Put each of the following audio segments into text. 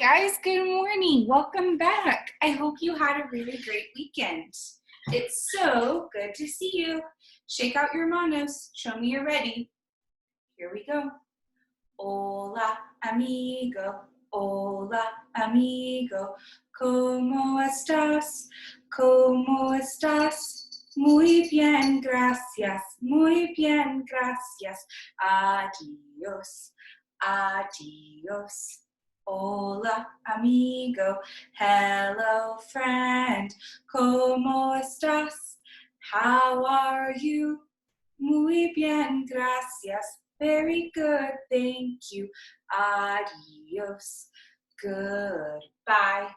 guys, good morning. Welcome back. I hope you had a really great weekend. It's so good to see you. Shake out your manos. Show me you're ready. Here we go. Hola, amigo. Hola, amigo. ¿Cómo estás? ¿Cómo estás? Muy bien, gracias. Muy bien, gracias. Adiós. Adiós. Hola, amigo. Hello, friend. ¿Cómo estás? How are you? Muy bien, gracias. Very good, thank you. Adios. Goodbye.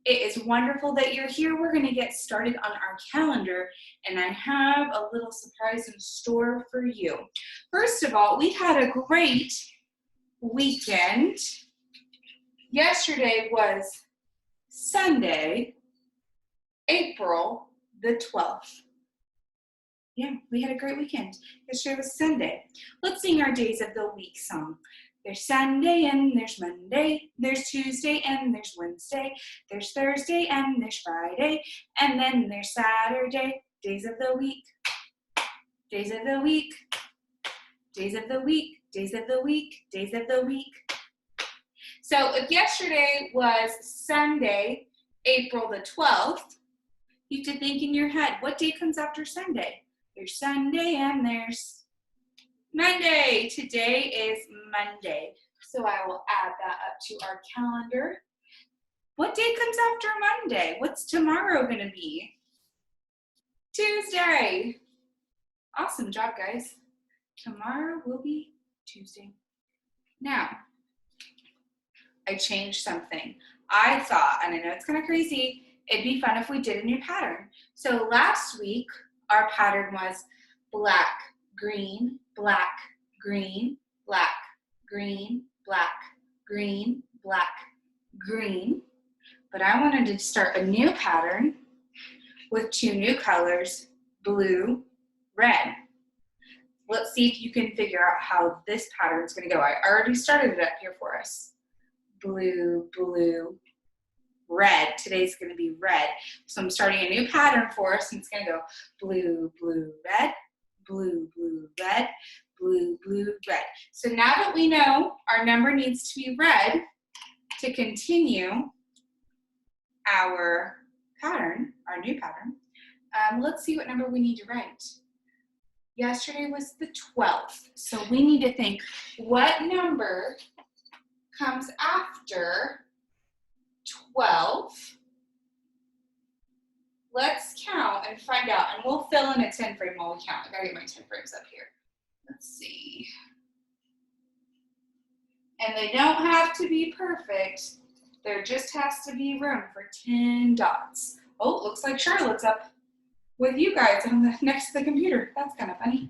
It is wonderful that you're here. We're going to get started on our calendar, and I have a little surprise in store for you. First of all, we had a great weekend. Yesterday was Sunday, April the 12th. Yeah, we had a great weekend. Yesterday was Sunday. Let's sing our Days of the Week song. There's Sunday and there's Monday. There's Tuesday and there's Wednesday. There's Thursday and there's Friday. And then there's Saturday. Days of the week. Days of the week. Days of the week. Days of the week. Days of the week. So if yesterday was Sunday, April the 12th, you have to think in your head, what day comes after Sunday? There's Sunday and there's Monday. Today is Monday. So I will add that up to our calendar. What day comes after Monday? What's tomorrow going to be? Tuesday. Awesome job, guys. Tomorrow will be Tuesday. Now, I changed something. I thought, and I know it's kind of crazy, it'd be fun if we did a new pattern. So last week, our pattern was black, green, black, green, black, green, black, green, black, green. But I wanted to start a new pattern with two new colors, blue, red. Let's see if you can figure out how this pattern is going to go. I already started it up here for us. Blue, blue, red. Today's going to be red. So I'm starting a new pattern for us, and it's going to go blue, blue, red, blue, blue, red, blue, blue, red. So now that we know our number needs to be red to continue our pattern, our new pattern, let's see what number we need to write. Yesterday was the 12th. So we need to think, what number comes after 12. Let's count and find out, and we'll fill in a 10 frame while we count. I gotta get my 10 frames up here. Let's see. And they don't have to be perfect. There just has to be room for 10 dots. Oh, looks like Charlotte's up with you guys on the next to the computer. That's kind of funny.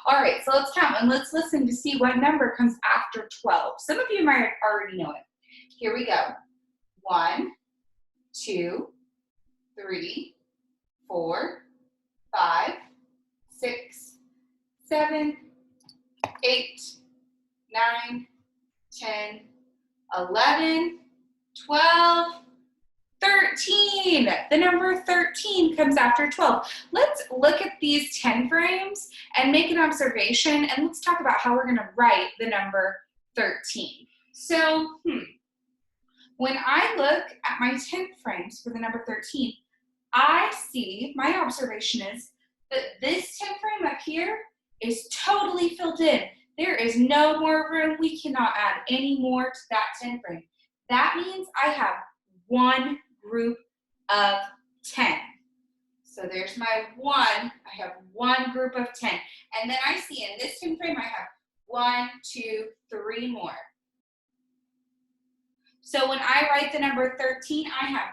All right, so let's count and let's listen to see what number comes after 12. Some of you might already know it. Here we go. 1, 2, 3, 4, 5, 6, 7, 8, 9, 10, 11, 12, 13. The number 13 comes after 12. Let's look at these 10 frames and make an observation, and let's talk about how we're going to write the number 13. So, when I look at my 10 frames for the number 13, I see, my observation is that this 10 frame up here is totally filled in. There is no more room. We cannot add any more to that 10 frame. That means I have one group of 10. So there's my 1. I have one group of 10. And then I see in this 10 frame, I have 1, 2, 3 more. So when I write the number 13, I have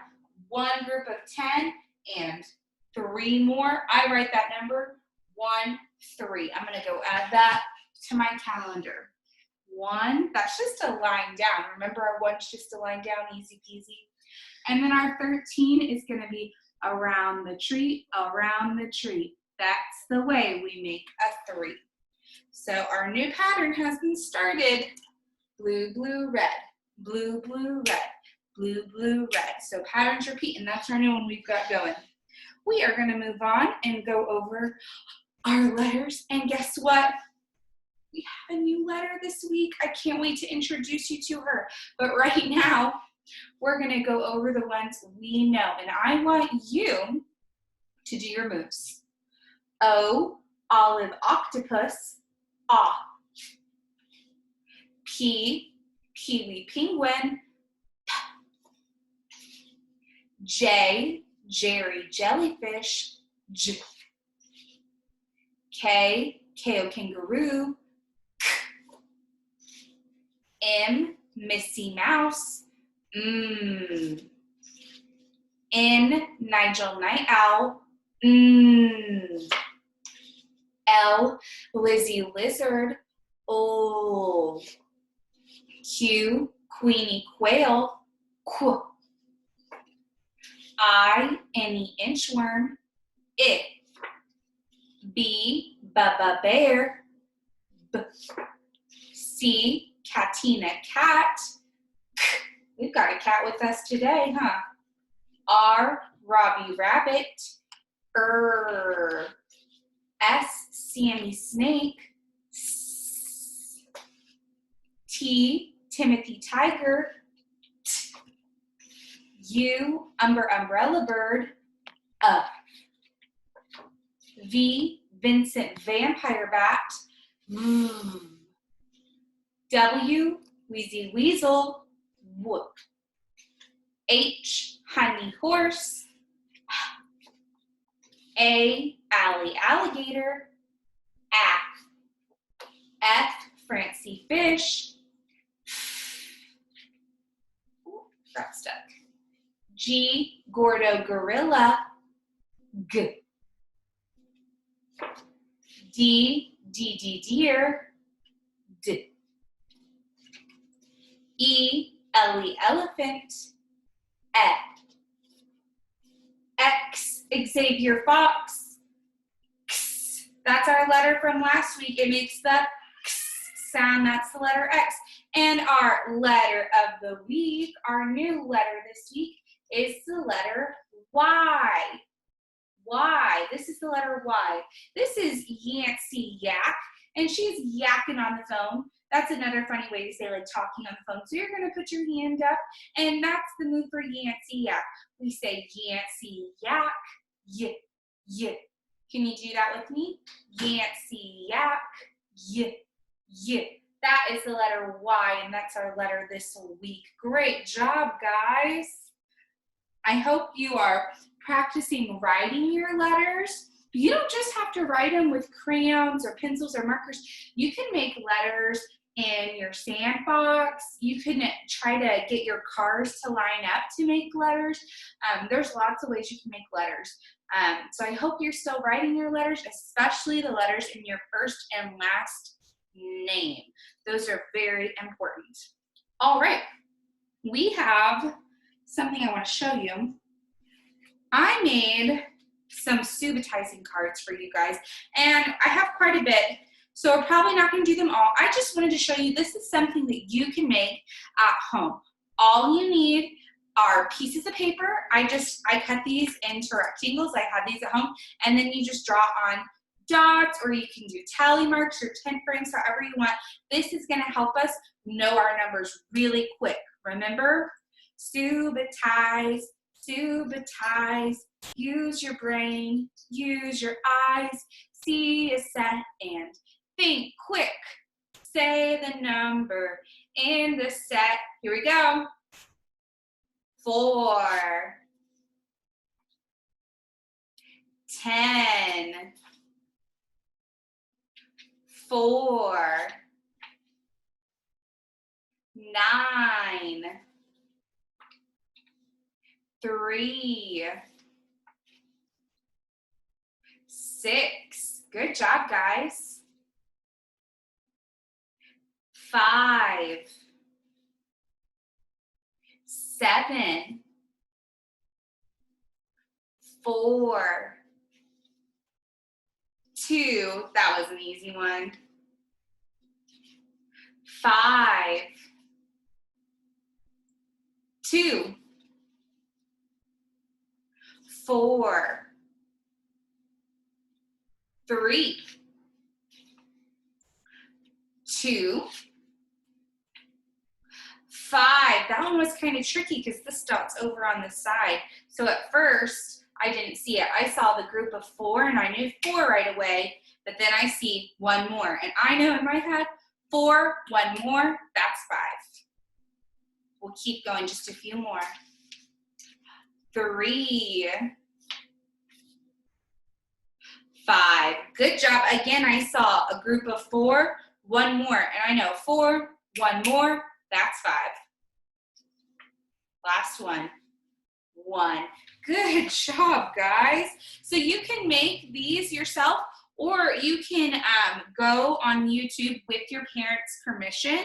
one group of 10 and 3 more. I write that number 1, 3. I'm going to go add that to my calendar. 1, that's just a line down. Remember, our 1's just a line down, easy peasy. And then our 13 is going to be around the tree, around the tree. That's the way we make a 3. So our new pattern has been started. Blue, blue, red. Blue, blue, red. blue, blue, red. So patterns repeat, and that's our new one we've got going. We are going to move on and go over our letters. And guess what? We have a new letter this week. I can't wait to introduce you to her. But right now, we're going to go over the ones we know. And I want you to do your moves. O, olive, octopus, ah. P, kiwi, penguin, J, Jerry, jellyfish, J. K, kale, kangaroo, M, Missy Mouse, N, Nigel, night owl, L, Lizzie, lizard, O. Q, Queenie, quail, Qu. I, Annie, inchworm, I. B, Bubba, bear, B. C, Katina, cat, K. We've got a cat with us today, huh? R, Robbie, rabbit, S, Sammy, snake, S. T, Timothy, tiger, T. U, umbrella, bird, V, Vincent, vampire bat, W, Wheezy, weasel, W. H, honey, horse, A, Allie, alligator, F, Francie, fish, got stuck. G, Gordo, gorilla, G. D, deer, D. E, Ellie, elephant, E. X, Xavier, fox, X. That's our letter from last week. It makes the X sound. That's the letter X. And our letter of the week, our new letter this week, is the letter Y. Y. This is the letter Y. This is Yancey Yak, and she's yakking on the phone. That's another funny way to say like talking on the phone. So you're going to put your hand up, and that's the move for Yancey Yak. We say Yancey Yak, y, y. Can you do that with me? Yancey Yak, y, y. That is the letter Y, and that's our letter this week. Great job, guys. I hope you are practicing writing your letters. You don't just have to write them with crayons or pencils or markers. You can make letters in your sandbox. You can try to get your cars to line up to make letters. There's lots of ways you can make letters. So I hope you're still writing your letters, especially the letters in your first and last name. Those are very important. All right, we have something I want to show you. I made some subitizing cards for you guys, and I have quite a bit, so we're probably not going to do them all. I just wanted to show you this is something that you can make at home. All you need are pieces of paper. I cut these into rectangles. I have these at home, and then you just draw on dots, or you can do tally marks or 10 frames, however you want. This is going to help us know our numbers really quick. Remember? Subitize, subitize, use your brain, use your eyes, see a set and think quick. Say the number in the set. Here we go. 4, 10, 4, 9, 3, 6. Good job, guys. 5, 7, 4, 2. That was an easy one. 5, 2, 4, 3, 2, 5. That one was kind of tricky because this dot's over on this side. So at first, I didn't see it. I saw the group of 4 and I knew 4 right away, but then I see 1 more. And I know in my head, 4, 1 more, that's 5. We'll keep going just a few more. 3, 5. Good job. Again, I saw a group of 4, 1 more. And I know 4, 1 more, that's 5. Last one. 1. Good job, guys. So you can make these yourself, or you can go on YouTube with your parents' permission,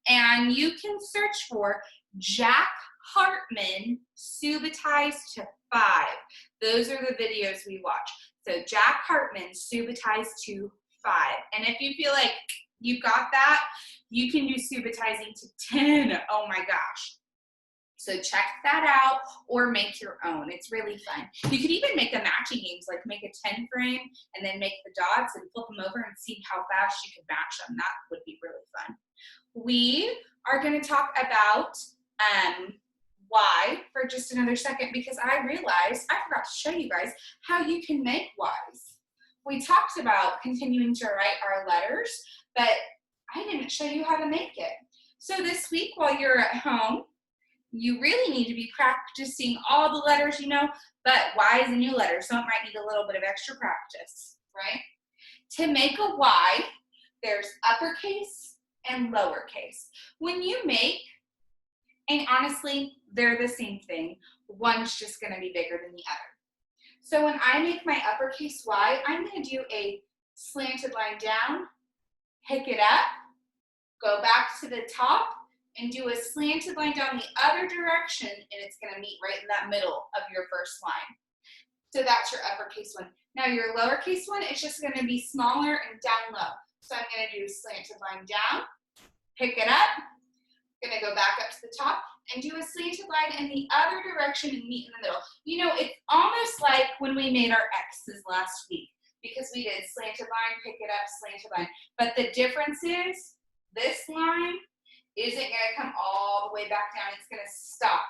and you can search for Jack Hartman Subotize to 5. Those are the videos we watch. So Jack Hartman Subotize to 5. And if you feel like you got that, you can do Subotizing to 10. Oh my gosh. So check that out or make your own. It's really fun. You could even make a matching games, like make a 10 frame and then make the dots and flip them over and see how fast you can match them. That would be really fun. We are going to talk about Y for just another second, because I realized I forgot to show you guys how you can make Ys. We talked about continuing to write our letters, but I didn't show you how to make it. So this week while you're at home, you really need to be practicing all the letters you know, but Y is a new letter, so it might need a little bit of extra practice, right? To make a Y, there's uppercase and lowercase. When you make, and honestly, they're the same thing, one's just gonna be bigger than the other. So when I make my uppercase Y, I'm gonna do a slanted line down, pick it up, go back to the top, and do a slanted line down the other direction, and it's going to meet right in that middle of your first line. So that's your uppercase one. Now your lowercase one is just going to be smaller and down low. So I'm going to do slanted line down, pick it up, going to go back up to the top, and do a slanted line in the other direction and meet in the middle. You know, it's almost like when we made our X's last week, because we did slanted line, pick it up, slanted line. But the difference is this line isn't going to come all the way back down. It's going to stop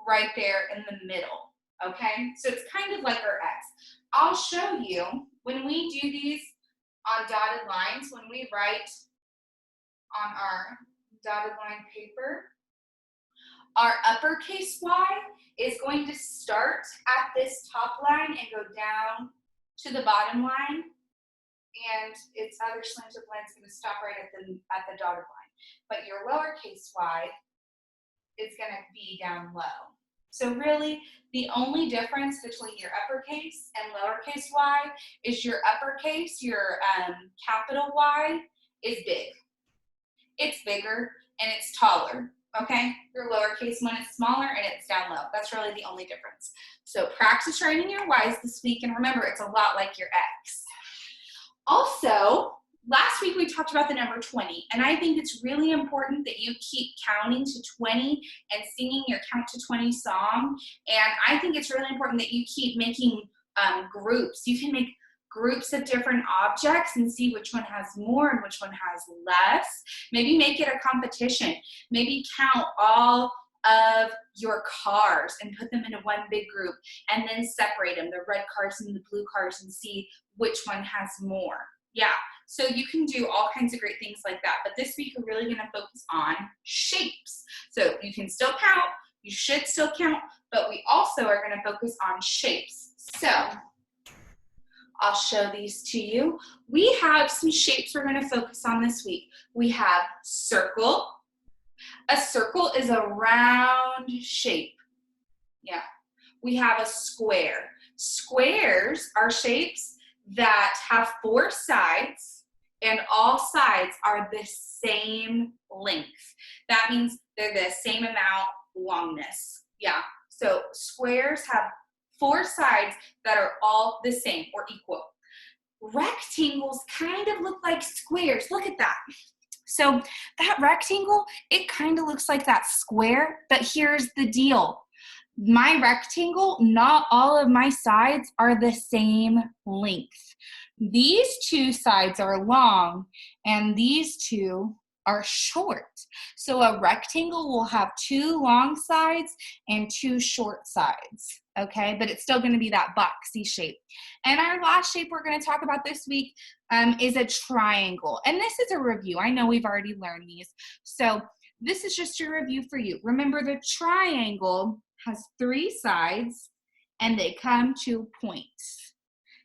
right there in the middle, okay? So it's kind of like our X. I'll show you when we do these on dotted lines, when we write on our dotted line paper, our uppercase Y is going to start at this top line and go down to the bottom line, and its other slanted line is going to stop right at the dotted line. But your lowercase y is going to be down low. So really, the only difference between your uppercase and lowercase y is your uppercase, your capital Y, is big. It's bigger and it's taller, okay? Your lowercase one is smaller and it's down low. That's really the only difference. So practice writing your Ys this week, and remember, it's a lot like your X. Also, last week we talked about the number 20, and I think it's really important that you keep counting to 20 and singing your Count to 20 song. And I think it's really important that you keep making groups. You can make groups of different objects and see which one has more and which one has less. Maybe make it a competition. Maybe count all of your cars and put them into one big group, and then separate them, the red cars and the blue cars, and see which one has more. Yeah, so you can do all kinds of great things like that. But this week, we're really going to focus on shapes. So you can still count, you should still count, but we also are going to focus on shapes. So I'll show these to you. We have some shapes we're going to focus on this week. We have circle. A circle is a round shape. Yeah. We have a square. Squares are shapes that have 4 sides, and all sides are the same length. That means they're the same amount longness. Yeah. So squares have 4 sides that are all the same or equal. Rectangles kind of look like squares. Look at that. So that rectangle, it kind of looks like that square, but here's the deal. My rectangle, not all of my sides are the same length. These two sides are long and these two are short. So a rectangle will have two long sides and two short sides, okay? But it's still gonna be that boxy shape. And our last shape we're gonna talk about this week is a triangle. And this is a review. I know we've already learned these. So this is just a review for you. Remember, the triangle has three sides and they come to points.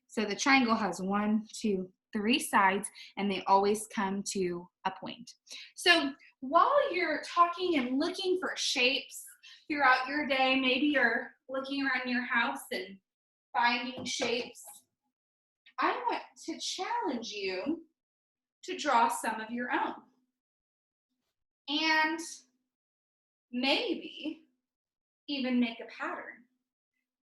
So the triangle has 1, 2, 3 sides and they always come to a point. So while you're talking and looking for shapes throughout your day, maybe you're looking around your house and finding shapes, I want to challenge you to draw some of your own. And maybe even make a pattern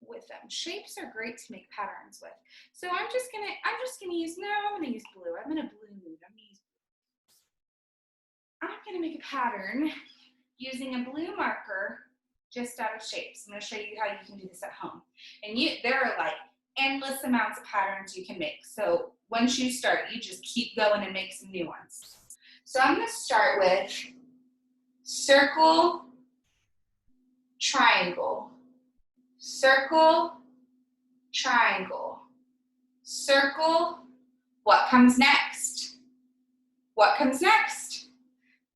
with them. Shapes are great to make patterns with. So I'm just gonna use blue. I'm in a blue mood. I'm gonna make a pattern using a blue marker just out of shapes. I'm gonna show you how you can do this at home. And there are like endless amounts of patterns you can make. So once you start, you just keep going and make some new ones. So I'm gonna start with circle, triangle, circle, triangle, circle. What comes next? What comes next?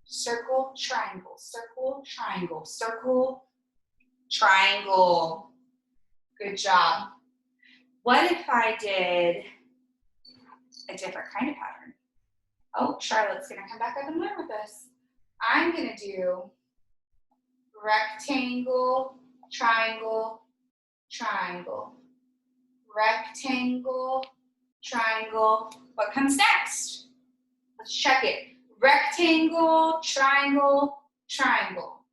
Circle, triangle, circle, triangle, circle, triangle. Good job. What if I did a different kind of pattern? Oh, Charlotte's gonna come back up and learn with us. I'm gonna do rectangle, triangle, triangle, rectangle, triangle. What comes next? Let's check it. Rectangle, triangle, triangle.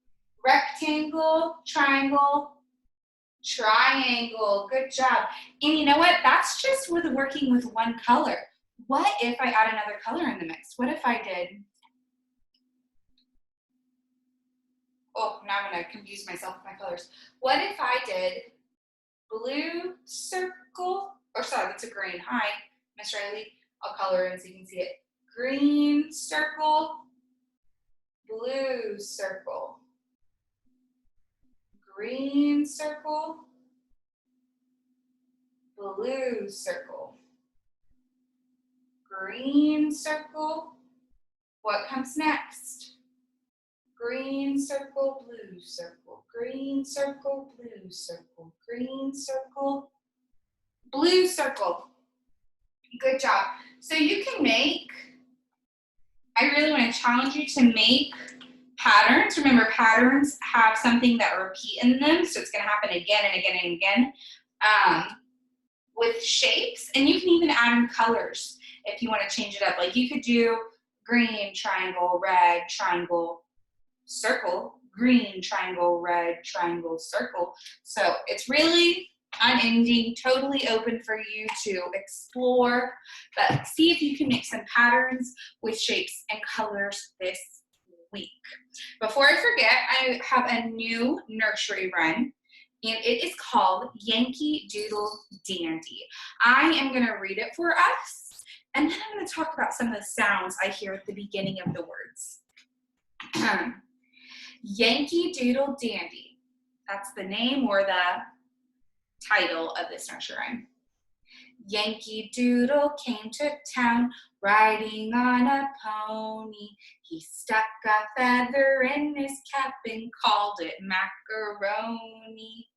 Rectangle, triangle, triangle. Good job. And you know what? That's just with working with one color. What if I add another color in the mix? What if I did, oh, now I'm gonna confuse myself with my colors. What if I did blue circle, or sorry, that's a green. Hi, Miss Riley. I'll color in so you can see it. Green circle, blue circle, green circle, blue circle, green circle. What comes next? Green circle, blue circle, green circle, blue circle, green circle, blue circle. Good job. So you can make, I really want to challenge you to make patterns. Remember, patterns have something that repeat in them, so it's going to happen again and again and again with shapes, and you can even add in colors if you want to change it up. Like you could do green, triangle, red, triangle, circle, green, triangle, red, triangle, circle. So it's really unending, totally open for you to explore, but see if you can make some patterns with shapes and colors this week. Before I forget, I have a new nursery rhyme, and it is called Yankee Doodle Dandy. I am going to read it for us, and then I'm going to talk about some of the sounds I hear at the beginning of the words. Yankee Doodle Dandy. That's the name or the title of this nursery rhyme. Yankee Doodle came to town riding on a pony. He stuck a feather in his cap and called it macaroni.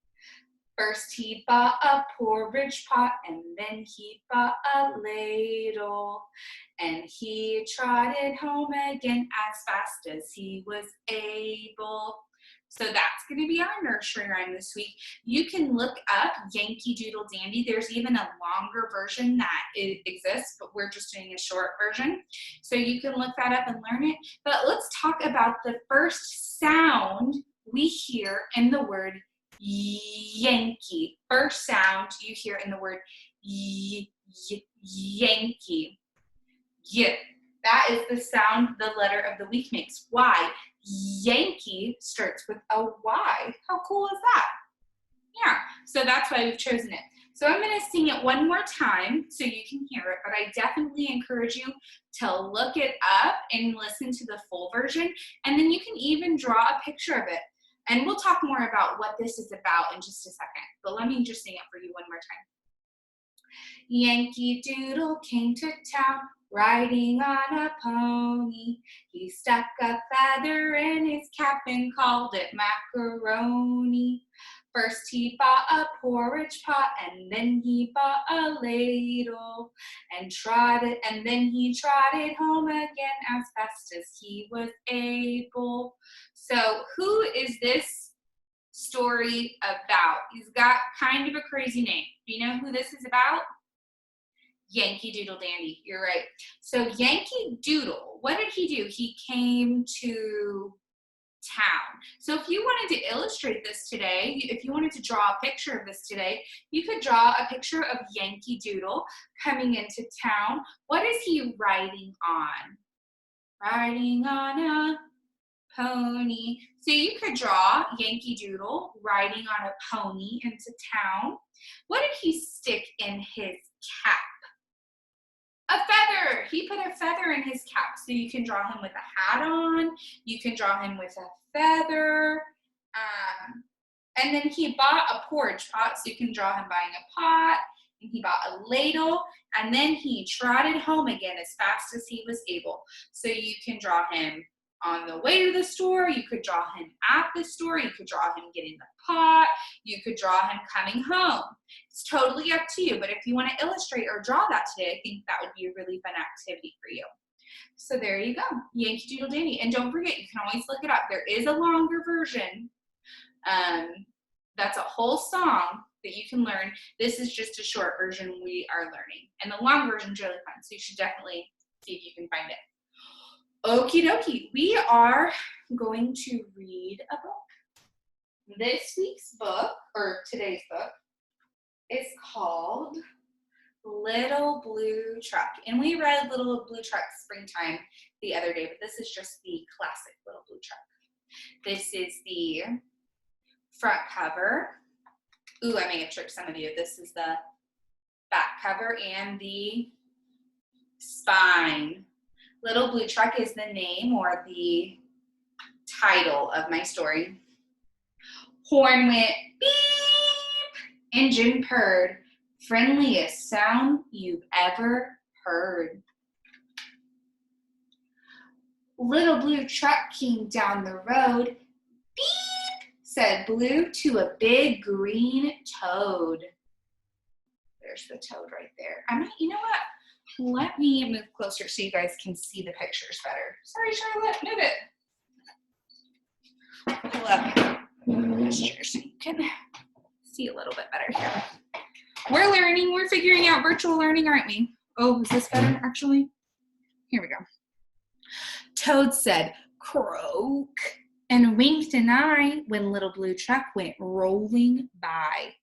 First he bought a porridge pot and then he bought a ladle. And he trotted home again as fast as he was able. So that's going to be our nursery rhyme this week. You can look up Yankee Doodle Dandy. There's even a longer version that exists, but we're just doing a short version. So you can look that up and learn it. But let's talk about the first sound we hear in the word Yankee. First sound you hear in the word Yankee. Y. That is the sound the letter of the week makes. Y. Yankee starts with a Y. How cool is that? Yeah, so that's why we've chosen it. So I'm going to sing it one more time so you can hear it, but I definitely encourage you to look it up and listen to the full version, and then you can even draw a picture of it. And we'll talk more about what this is about in just a second, but let me just sing it for you one more time. Yankee Doodle came to town, riding on a pony. He stuck a feather in his cap and called it macaroni. First he bought a porridge pot, and then he bought a ladle, and then he trotted home again as fast as he was able. So who is this story about? He's got kind of a crazy name. Do you know who this is about? Yankee Doodle Dandy. You're right. So Yankee Doodle, what did he do? He came to town. So if you wanted to illustrate this today, if you wanted to draw a picture of this today, you could draw a picture of Yankee Doodle coming into town. What is he riding on? Riding on a pony. So you could draw Yankee Doodle riding on a pony into town. What did he stick in his cap? A feather. He put a feather in his cap. So you can draw him with a hat on. You can draw him with a feather. And then he bought a porridge pot. So you can draw him buying a pot. And he bought a ladle. And then he trotted home again as fast as he was able. So you can draw him on the way to the store. You could draw him at the store. You could draw him getting the pot. You could draw him coming home. It's totally up to you, but if you want to illustrate or draw that today, I think that would be a really fun activity for you. So there you go, Yankee Doodle Dandy. And don't forget, you can always look it up. There is a longer version. That's a whole song that you can learn. This is just a short version we are learning. And the long version is really fun, so you should definitely see if you can find it. Okie dokie, we are going to read a book. This week's book, or today's book, is called Little Blue Truck. And we read Little Blue Truck Springtime the other day, but this is just the classic Little Blue Truck. This is the front cover. Ooh, I may have tricked some of you. This is the back cover and the spine. Little Blue Truck is the name or the title of my story. Horn went beep, engine purred, friendliest sound you've ever heard. Little Blue Truck came down the road. Beep, said Blue to a big green toad. There's the toad right there. You know what? Let me move closer so you guys can see the pictures better. Sorry, Charlotte, move it. Pull up this chair so you can see a little bit better here. We're learning, we're figuring out virtual learning, aren't we? Oh, is this better, actually? Here we go. Toad said, croak, and winked an eye when Little Blue Truck went rolling by.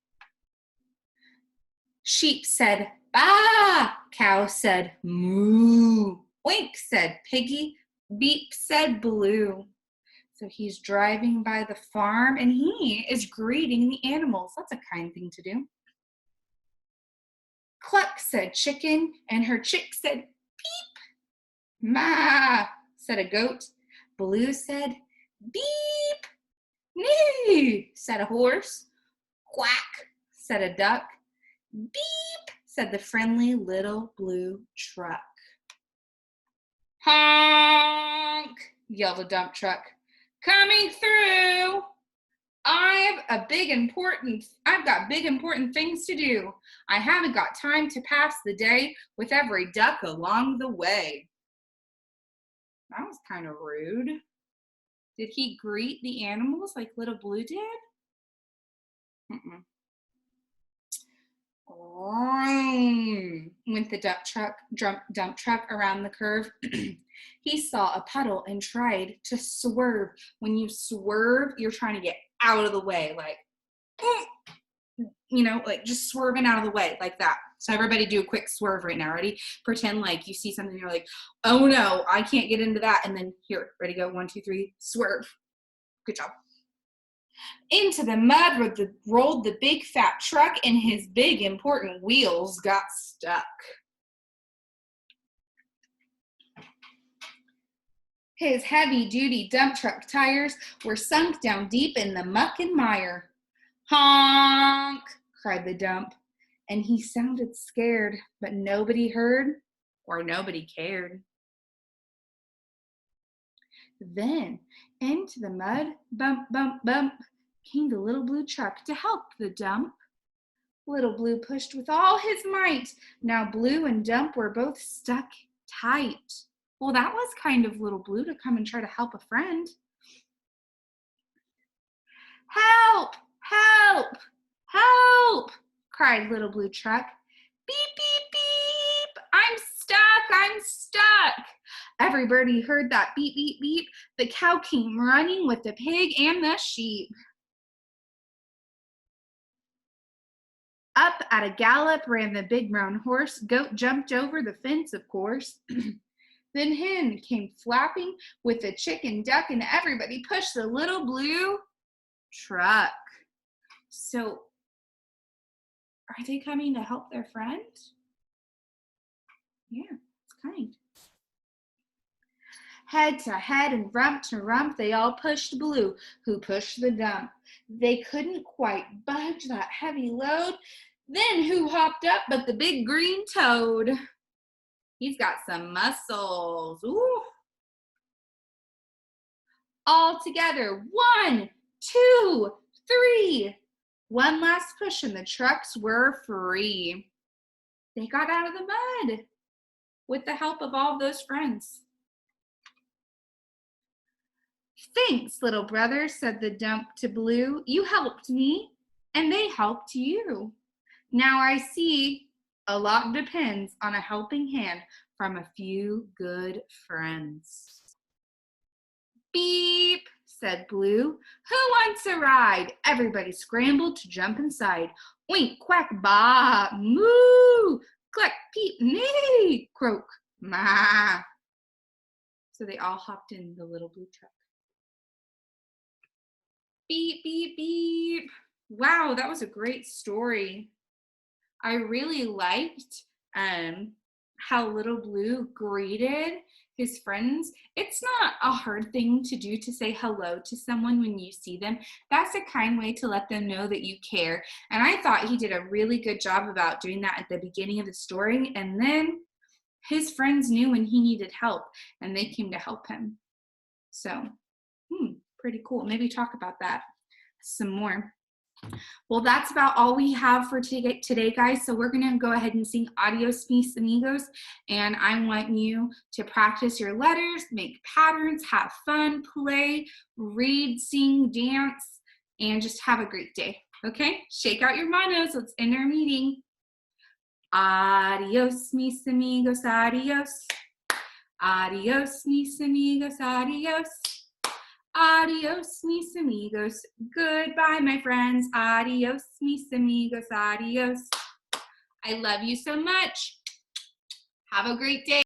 Sheep said, baa, cow said, moo, oink said piggy, beep said Blue. So he's driving by the farm and he is greeting the animals. That's a kind thing to do. Cluck said chicken, and her chick said peep. Ma, said a goat. Blue said beep. Nee, said a horse. Quack, said a duck. Beep, said the friendly Little Blue Truck. Honk, yelled a dump truck. Coming through. I've got big important things to do. I haven't got time to pass the day with every duck along the way. That was kind of rude. Did he greet the animals like Little Blue did? Went the dump truck around the curve. He saw a puddle and tried to swerve. When you swerve, you're trying to get out of the way, like, you know, like just swerving out of the way like that. So everybody do a quick swerve right now. Ready? Pretend like you see something, you're like, oh no, I can't get into that. And then here, ready, go, 1, 2, 3, swerve. Good job. Into the mud rolled the big fat truck, and his big important wheels got stuck. His heavy-duty dump truck tires were sunk down deep in the muck and mire. Honk, cried the dump, and he sounded scared, but nobody heard or nobody cared. Then into the mud, bump, bump, bump, came the little blue truck to help the dump. Little Blue pushed with all his might. Now Blue and Dump were both stuck tight. Well, that was kind of Little Blue to come and try to help a friend. Help! Help! Help! Cried Little Blue Truck. Beep, beep, beep! I'm stuck! I'm stuck! Everybody heard that beep, beep, beep. The cow came running with the pig and the sheep. Up at a gallop ran the big brown horse. Goat jumped over the fence, of course. Then Hen came flapping with the chicken duck, and everybody pushed the Little Blue Truck. So, are they coming to help their friend? Yeah, it's kind. Head to head and rump to rump, they all pushed Blue, who pushed the dump. They couldn't quite budge that heavy load. Then who hopped up but the big green toad? He's got some muscles. Ooh. All together, 1, 2, 3. One last push and the trucks were free. They got out of the mud with the help of all those friends. Thanks, little brother, said the dump to Blue. You helped me, and they helped you. Now I see a lot depends on a helping hand from a few good friends. Beep, said Blue. Who wants a ride? Everybody scrambled to jump inside. Oink, quack, baa, moo, cluck, peep, neigh, croak, ma. So they all hopped in the Little Blue Truck. Beep, beep, beep. Wow, that was a great story. I really liked how Little Blue greeted his friends. It's not a hard thing to do to say hello to someone when you see them. That's a kind way to let them know that you care. And I thought he did a really good job about doing that at the beginning of the story. And then his friends knew when he needed help and they came to help him. So, pretty cool. Maybe talk about that some more. Well, that's about all we have for today, guys. So we're going to go ahead and sing Adios, Mis Amigos. And I want you to practice your letters, make patterns, have fun, play, read, sing, dance, and just have a great day. Okay? Shake out your manos. Let's end our meeting. Adios, mis amigos, adios. Adios, mis amigos, adios. Adios, mis amigos. Goodbye, my friends. Adios, mis amigos. Adios. I love you so much. Have a great day.